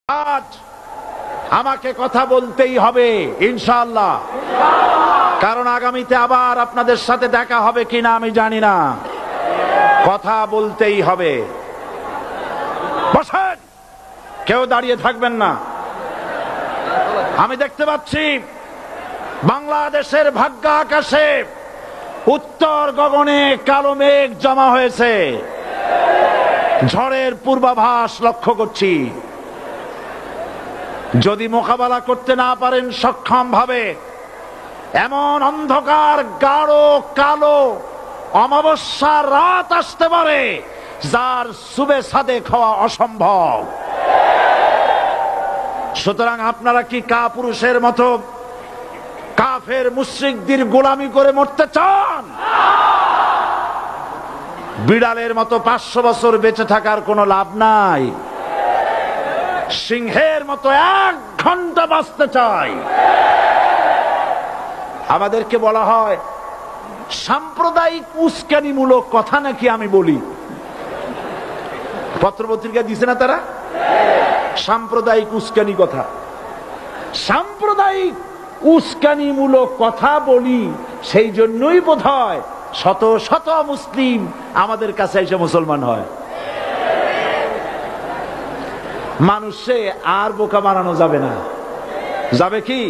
আজ আমাকে কথা বলতেই হবে ইনশাআল্লাহ, কারণ আগামীতে আবার আপনাদের সাথে দেখা হবে কিনা আমি জানি না। কথা বলতেই হবে। বসেন, কেউ দাঁড়িয়ে থাকবেন না। আমি দেখতে পাচ্ছি বাংলাদেশের ভাগ্য আকাশে উত্তর গগনে কালো মেঘ জমা হয়েছে। ঝড়ের পূর্বাভাস লক্ষ্য করছি। যদি মোকাবেলা করতে না পারেন সক্ষম ভাবে, এমন অন্ধকার গাঢ় কালো অমাবস্যার রাত আসতে পারে যার সুবে সাদেক হওয়া অসম্ভব। সুতরাং আপনারা কি কাপুরুষের মতো কাফের মুশরিকদের গোলামি করে মরতে চান? বিড়ালের মতো 500 বছর বেঁচে থাকার কোনো লাভ নাই। সিংহের মতো 1 ঘন্টা বাঁচতে চাই। আমাদেরকে বলা হয় সাম্প্রদায়িক উস্কানিমূলক কথা নাকি আমি বলি। পত্রপত্রিকা দিছে না তারা? সাম্প্রদায়িক উস্কানি কথা, সাম্প্রদায়িক উস্কানিমূলক কথা বলি। সেই জন্যই বোধহয় শত শত মুসলিম আমাদের কাছে এসে মুসলমান হয়। মানুষে আর বোকা বানানো যাবে না। যাবে কি?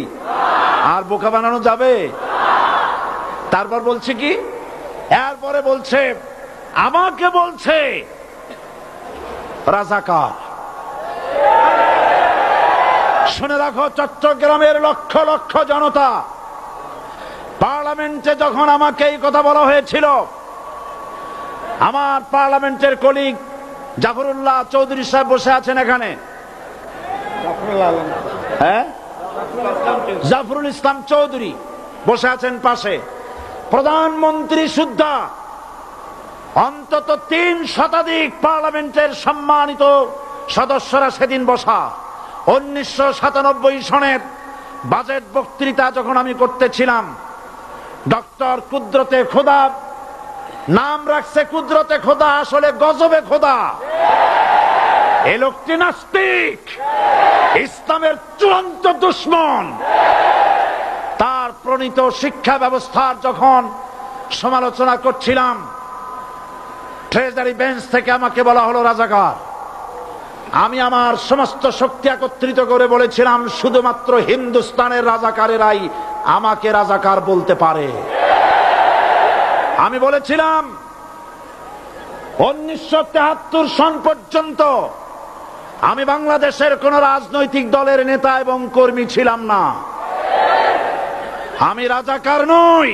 আর বোকা বানানো যাবে? তারপর বলছে কি? এরপরে বলছে আমাকে বলছে রাজাকার। শুনে রাখো চট্টগ্রামের লক্ষ লক্ষ জনতা, পার্লামেন্টে যখন আমাকে এই কথা বলা হয়েছিল, আমার পার্লামেন্টের কলিগ জাফরুল্লাহ চৌধুরী সাহেব বসে আছেন এখানে। হ্যাঁ, জাফরুল ইসলাম চৌধুরী বসে আছেন পাশে। প্রধানমন্ত্রী সুদ্ধা, অন্তত 3 শতাধিক পার্লামেন্টের সম্মানিত সদস্যরা সেদিন বসা। 1997 সনের বাজেট বক্তৃতা যখন আমি করতেছিলাম, ডক্টর কুদরতে খোদা, নাম রাখছে কুদরতে খোদা, আসলে গজবে খোদা। এই লোকটি নাস্তিক, ইসলামের চূড়ান্ত দুশমন। তার প্রণীত শিক্ষা ব্যবস্থার যখন সমালোচনা করছিলাম, ট্রেজারি বেঞ্চ থেকে আমাকে বলা হলো রাজাকার। আমি আমার সমস্ত শক্তি একত্রিত করে বলেছিলাম শুধুমাত্র হিন্দুস্তানের রাজাকারেরাই আমাকে রাজাকার বলতে পারে। আমি বলেছিলাম 1973 সন পর্যন্ত আমি বাংলাদেশের কোন রাজনৈতিক দলের নেতা এবং কর্মী ছিলাম না। আমি রাজাকার নই।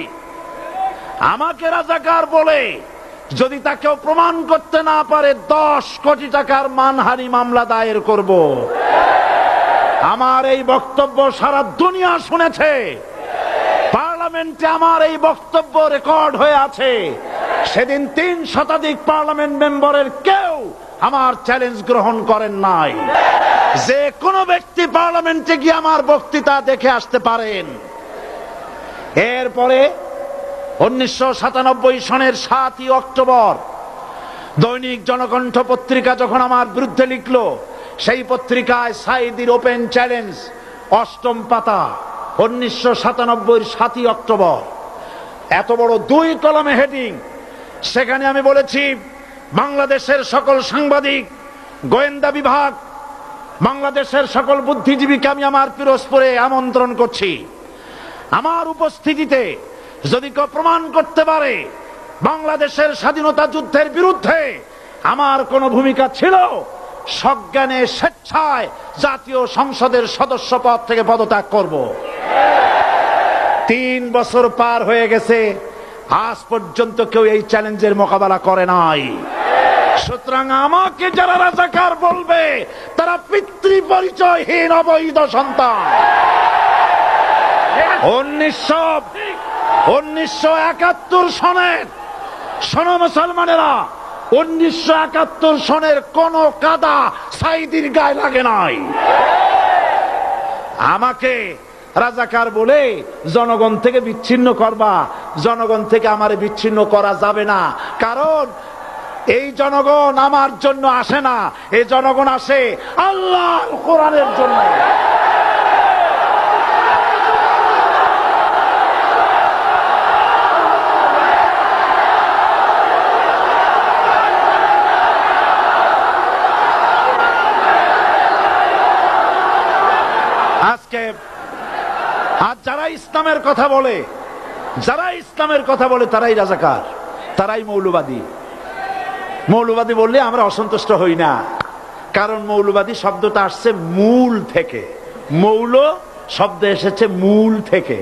আমাকে রাজাকার বলে যদি তাকেও প্রমাণ করতে না পারে 10 কোটি টাকার মানহানি মামলা দায়ের করব। আমার এই বক্তব্য সারা দুনিয়া শুনেছে। পার্লামেন্টে আমার এই বক্তব্য রেকর্ড হয়ে আছে। সেদিন 3 শতাধিক পার্লামেন্ট মেম্বারের কেউ আমার চ্যালেঞ্জ গ্রহণ করেন নাই। যে কোনো ব্যক্তি পার্লামেন্টে গিয়ে আমার বক্তৃতা দেখে আসতে পারেন। এরপরে 1997 সনের 7 অক্টোবর দৈনিক জনকণ্ঠ পত্রিকা যখন আমার বিরুদ্ধে লিখলো, সেই পত্রিকায় সাইদির ওপেন চ্যালেঞ্জ 8ম পাতা, 1997 7 অক্টোবর, এত বড় 2 কলামে হেডিং। সেখানে আমি বলেছি বাংলাদেশের সকল সাংবাদিক, গোয়েন্দা বিভাগ, বাংলাদেশের সকল বুদ্ধিজীবীকে আমি আমার পিরোজপুরে আমন্ত্রণ করছি। আমার উপস্থিতিতে যদি কেউ প্রমাণ করতে পারে বাংলাদেশের স্বাধীনতা যুদ্ধের বিরুদ্ধে আমার কোনো ভূমিকা ছিল, সজ্ঞানে স্বেচ্ছায় জাতীয় সংসদের সদস্য পদ থেকে পদত্যাগ করব। 3 বছর পার হয়ে গেছে, আজ পর্যন্ত কেউ এই চ্যালেঞ্জের মোকাবেলা করে নাই। সুতরাং আমাকে যারা রাজাকার বলবে তারা পিতৃ পরিচয়হীন অবৈধ সন্তান। 1971 সনের, শোনো মুসলমানেরা, 1971 সনের কোন কাদা সাইদির গায়ে লাগে নাই। আমাকে রাজাকার বলে জনগণ থেকে বিচ্ছিন্ন করবা। জনগণ থেকে আমারে বিচ্ছিন্ন করা যাবে না, কারণ এই জনগণ আমার জন্য আসে না, এই জনগণ আসে আল্লাহর কোরআনের জন্য। আজকে আর যারা ইসলামের কথা বলে, তারাই রাজাকার, তারাই মৌলবাদী। মৌলবাদী বললে আমরা অসন্তুষ্ট হই না, কারণ মৌলবাদী শব্দটা আসছে মূল থেকে। মৌল শব্দ এসেছে মূল থেকে।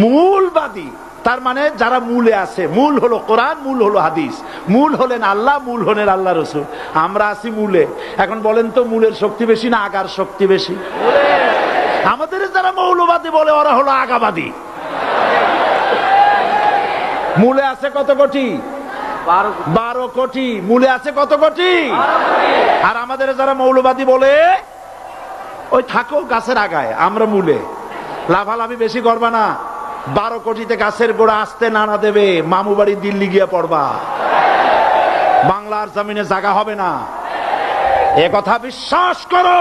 মূলবাদী তার মানে যারা মূলে আছে। মূল হলো কোরআন, মূল হলো হাদিস, মূল হলেন আল্লাহ, মূল হলেন আল্লাহ রসুল। আমরা আছি মূলে। এখন বলেন তো মূলের শক্তি বেশি না আগার শক্তি বেশি? আমাদের যারা মৌলবাদী বলে ওরা হলো আগাবাদী। মূলে আছে কত কোটি? 12 কোটি। মূলে আছে কত কোটি? আর আমাদের যারা মৌলবাদী বলে ওই থাকো গাছের আগায়, আমরা মূলে। লাভালাভি বেশি করবা না, 12 কোটিতে গাছের গোড়া আসতে নানা দেবে, মামু বাড়ি দিল্লি গিয়ে পড়বা, বাংলার জমিনে জায়গা হবে না। এ কথা বিশ্বাস করো।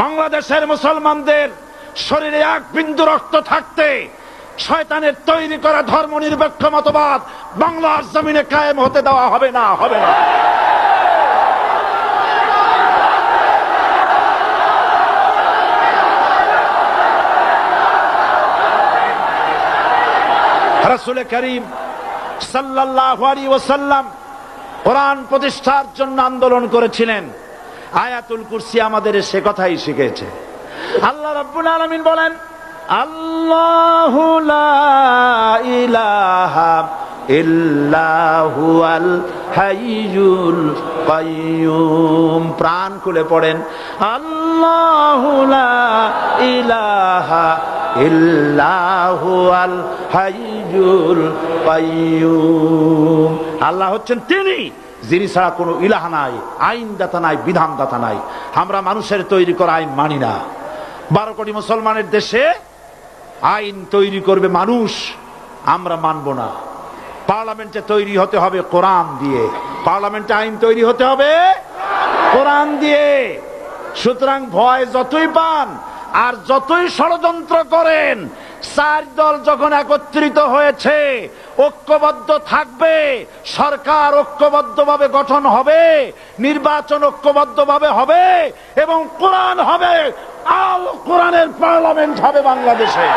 বাংলাদেশের মুসলমানদের শরীরে এক বিন্দু রক্ত থাকতে শয়তানের তৈরি করা ধর্ম নিরপেক্ষ মতবাদ বাংলার জমিনে কায়েম হতে দেওয়া হবে না, হবে না। রাসূল করিম সাল্লাল্লাহু আলাইহি ওয়াসাল্লাম কোরআন প্রতিষ্ঠার জন্য আন্দোলন করেছিলেন। আয়াতুল কুরসি আমাদের সে কথাই শিখেছে। আল্লাহ রাব্বুল আলামিন বলেন, আল্লাহু লা ইলাহা ইল্লা হুয়াল হাইয়ুল কাইয়্যুম। প্রাণ খুলে পড়েন, আল্লাহু লা ইলাহা ইল্লা হুয়াল হাইয়ুল কাইয়্যুম। আল্লাহ হচ্ছেন তিনি, যিনি ছাড়া কোনো ইলাহা নাই, আইনদাতা নাই, বিধানদাতা নাই। আমরা মানুষের তৈরি করা আইন মানি না। 12 কোটি মুসলমানের দেশে আইন তৈরি করবে মানুষ, আমরা মানব না। পার্লামেন্টে তৈরি হতে হবে কোরআন দিয়ে, পার্লামেন্টে আইন তৈরি হতে হবে কোরআন দিয়ে। সুতরাং ভয় যতই পান আর যতই ষড়যন্ত্র করেন, 4 দল যখন একত্রিত হয়েছে, ঐক্যবদ্ধ থাকবে, সরকার ঐক্যবদ্ধভাবে গঠন হবে, নির্বাচন ঐক্যবদ্ধভাবে হবে এবং কোরআন হবে, আল কোরআনের পার্লামেন্ট হবে বাংলাদেশে।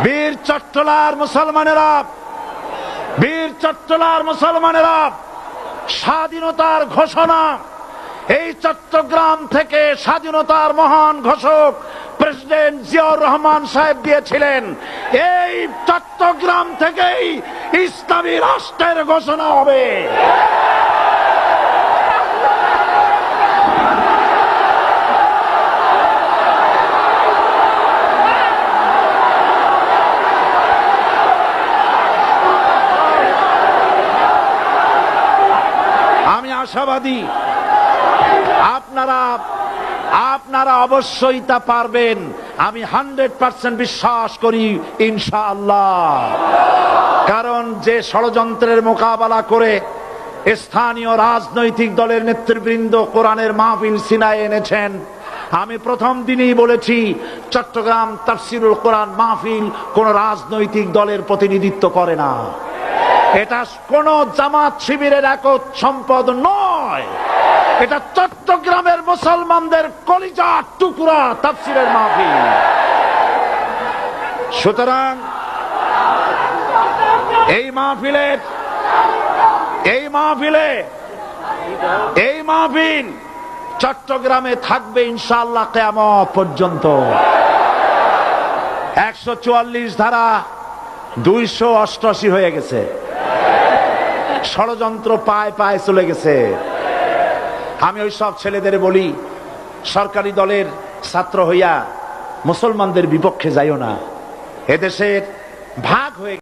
বীর চট্টলার মুসলমানেরা, বীর চট্টলার মুসলমানেরা স্বাধীনতার ঘোষণা এই চট্টগ্রাম থেকে স্বাধীনতার মহান ঘোষক প্রেসিডেন্ট জিয়াউর রহমান সাহেব দিয়েছিলেন। এই চট্টগ্রাম থেকেই ইসলামী রাষ্ট্রের ঘোষণা হবে। আশাবাদী আপনারা অবশ্যই তা পারবেন। আমি 100% বিশ্বাস করি ইনশাআল্লাহ। কারণ যে ষড়যন্ত্রের মোকাবেলা করে স্থানীয় রাজনৈতিক দলের নেতৃবৃন্দ কোরআনের মাহফিল সিনায় এনেছেন, আমি প্রথম দিনই বলেছি চট্টগ্রাম তাফসিরুল কোরআন মাহফিল কোন রাজনৈতিক দলের প্রতিনিধিত্ব করে না। এটা কোন জামাত শিবিরের একক সম্পদ নয়, এটা চট্টগ্রামের মুসলমানদের কলিজার টুকরা তাফসিরের মাহফিল। সুতরাং এই মাহফিল চট্টগ্রামে থাকবে ইনশাআল্লাহ কিয়ামত পর্যন্ত। 144 ধারা 288 হয়ে গেছে, ষড়যন্ত্র পায় পায় চলে গেছে। আমি ওই সব ছেলেদের বলি, সরকারি দলের ছাত্র হইয়া মুসলমানদের বিপক্ষে যাইও না। এদেশের ভাগ হয়ে